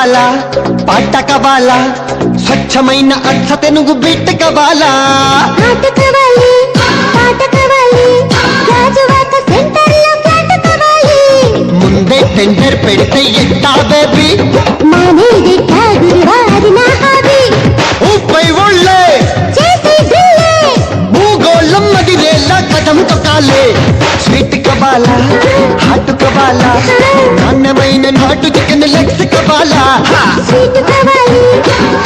కవాలా పాట కవాలా స్వచ్ఛమైన అచ్చ తెనుగు బిట్ట కవాలా ఆట కావాలి పాట కావాలి రాజువాక సెంటర్లో ఫ్లాట్ కావాలి ముందే టెండర్ పెడితే ఎట్టా బేబీ మానేదిట్ట గురువారి నా హాబీ ఊపై ఒళ్ళే చేసి దిల్లే భూగోళం మదిలేలా కథం తొక్కాలే స్వీట్ కవాలా హాట్ కవాలా నాణ్యమైన నాటు చికెన్ లెగ్స్ కవాలా స్వీట్ కావాలి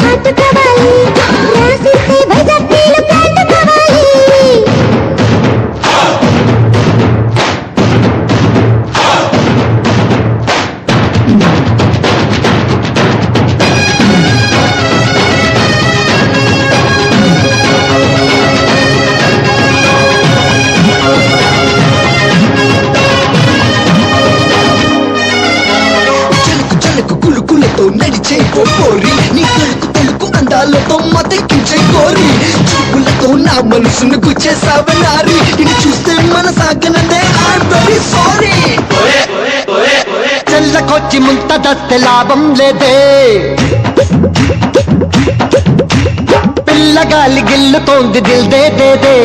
హాట్ కావాలి రాసిస్తే వైజాగ్ నీళ్ళు ఫ్లాట్ కావాలి జలుకు జలుకు కులుకులతో నడిచే కోరి నీ తలుకు తలుకు అందాలతో మతెక్కించే కోరి చూపులతో నా మనసును గుచ్చేసావనారి ఇది చూస్తే మన సాగనదే ఐఎమ్ వెరీ సారీ చెల్లకొచ్చి ముంత దస్తే లాభం లేదే పిల్లగాలి గిల్లుతోంది దిల్ దే దే దే